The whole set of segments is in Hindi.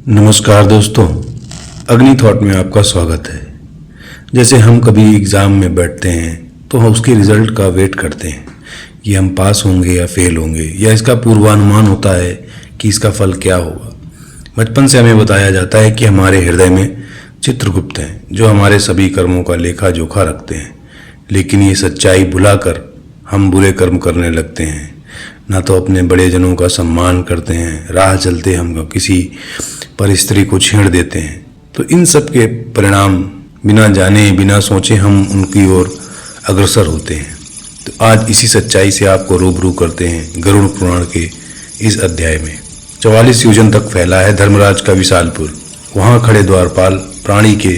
नमस्कार दोस्तों, अग्नि थॉट में आपका स्वागत है। जैसे हम कभी एग्ज़ाम में बैठते हैं तो हम उसके रिज़ल्ट का वेट करते हैं कि हम पास होंगे या फेल होंगे, या इसका पूर्वानुमान होता है कि इसका फल क्या होगा। बचपन से हमें बताया जाता है कि हमारे हृदय में चित्रगुप्त हैं जो हमारे सभी कर्मों का लेखा जोखा रखते हैं। लेकिन ये सच्चाई भुलाकर हम बुरे कर्म करने लगते हैं, ना तो अपने बड़े जनों का सम्मान करते हैं, राह चलते हम किसी पर स्त्री को छेड़ देते हैं। तो इन सब के परिणाम बिना जाने बिना सोचे हम उनकी ओर अग्रसर होते हैं। तो आज इसी सच्चाई से आपको रूबरू करते हैं गरुड़ पुराण के इस अध्याय में। 44 योजन तक फैला है धर्मराज का विशालपुर। वहाँ खड़े द्वारपाल प्राणी के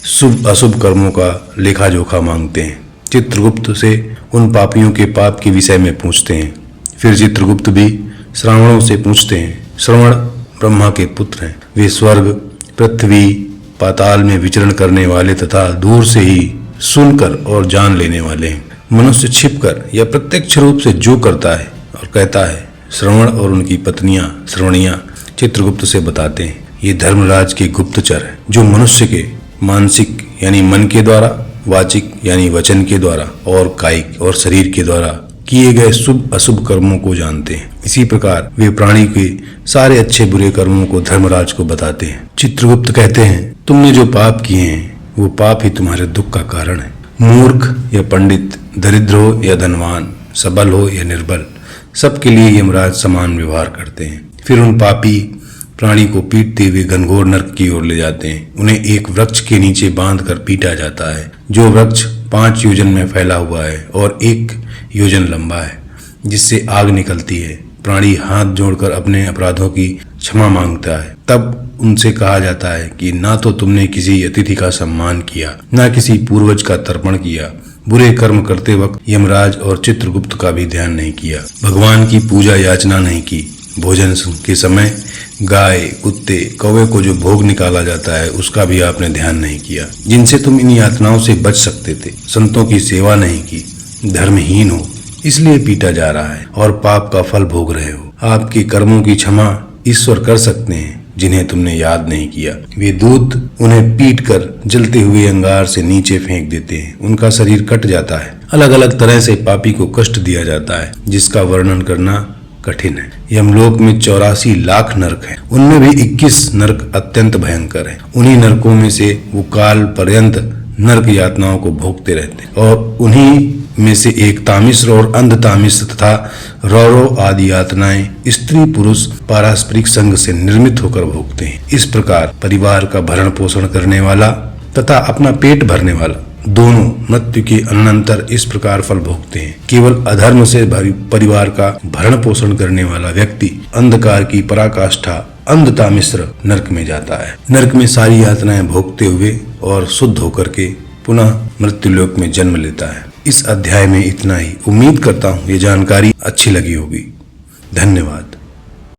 शुभ अशुभ कर्मों का लेखा जोखा मांगते हैं। चित्रगुप्त से उन पापियों के पाप के विषय में पूछते हैं। फिर चित्रगुप्त भी श्रावणों से पूछते हैं। श्रवण ब्रह्मा के पुत्र हैं। वे स्वर्ग, पृथ्वी, पाताल में विचरण करने वाले तथा दूर से ही सुनकर और जान लेने वाले हैं। मनुष्य छिपकर या प्रत्यक्ष रूप से जो करता है और कहता है, श्रवण और उनकी पत्नियां श्रवणियां चित्रगुप्त से बताते हैं। ये धर्मराज के गुप्तचर है जो मनुष्य के मानसिक यानी मन के द्वारा, वाचिक यानी वचन के द्वारा और कायिक और शरीर के द्वारा किए गए शुभ अशुभ कर्मों को जानते हैं। इसी प्रकार वे प्राणी के सारे अच्छे बुरे कर्मों को धर्मराज को बताते हैं। चित्रगुप्त कहते हैं, तुमने जो पाप किए हैं वो पाप ही तुम्हारे दुख का कारण है। मूर्ख या पंडित, दरिद्र हो या धनवान, सबल हो या निर्बल, सबके लिए यमराज समान व्यवहार करते हैं। फिर उन पापी प्राणी को पीटते हुए घनघोर नरक की ओर ले जाते हैं। उन्हें एक वृक्ष के नीचे बांधकर पीटा जाता है जो वृक्ष 5 योजन में फैला हुआ है और 1 योजन लंबा है, जिससे आग निकलती है। प्राणी हाथ जोड़कर अपने अपराधों की क्षमा मांगता है। तब उनसे कहा जाता है कि ना तो तुमने किसी अतिथि का सम्मान किया, ना किसी पूर्वज का तर्पण किया। बुरे कर्म करते वक्त यमराज और चित्रगुप्त का भी ध्यान नहीं किया। भगवान की पूजा याचना नहीं की। भोजन के समय गाय, कुत्ते, कौवे को जो भोग निकाला जाता है उसका भी आपने ध्यान नहीं किया, जिनसे तुम इन यातनाओं से बच सकते थे। संतों की सेवा नहीं की। धर्महीन हो इसलिए पीटा जा रहा है और पाप का फल भोग रहे हो। आपके कर्मों की क्षमा ईश्वर कर सकते हैं जिन्हें तुमने याद नहीं किया। वे दूत उन्हें पीटकर जलते हुए अंगार से नीचे फेंक देते हैं। उनका शरीर कट जाता है। अलग अलग तरह से पापी को कष्ट दिया जाता है जिसका वर्णन करना कठिन है। यमलोक में 84 लाख नरक हैं। उनमें भी 21 नरक अत्यंत भयंकर हैं। उन्हीं नरकों में से वो काल पर्यंत नरक यातनाओं को भोगते रहते हैं और उन्हीं में से एक तामिश्र और अंध तामिश्र तथा रौरव आदि यातनाएं स्त्री पुरुष पारस्परिक संग से निर्मित होकर भोगते हैं। इस प्रकार परिवार का भरण पोषण करने वाला तथा अपना पेट भरने वाला दोनों मृत्यु के अनंतर इस प्रकार फल भोगते हैं। केवल अधर्म से परिवार का भरण पोषण करने वाला व्यक्ति अंधकार की पराकाष्ठा अंधता मिश्र नरक में जाता है। नरक में सारी यातनाएं भोगते हुए और शुद्ध होकर के पुनः मृत्युलोक में जन्म लेता है। इस अध्याय में इतना ही। उम्मीद करता हूँ ये जानकारी अच्छी लगी होगी। धन्यवाद।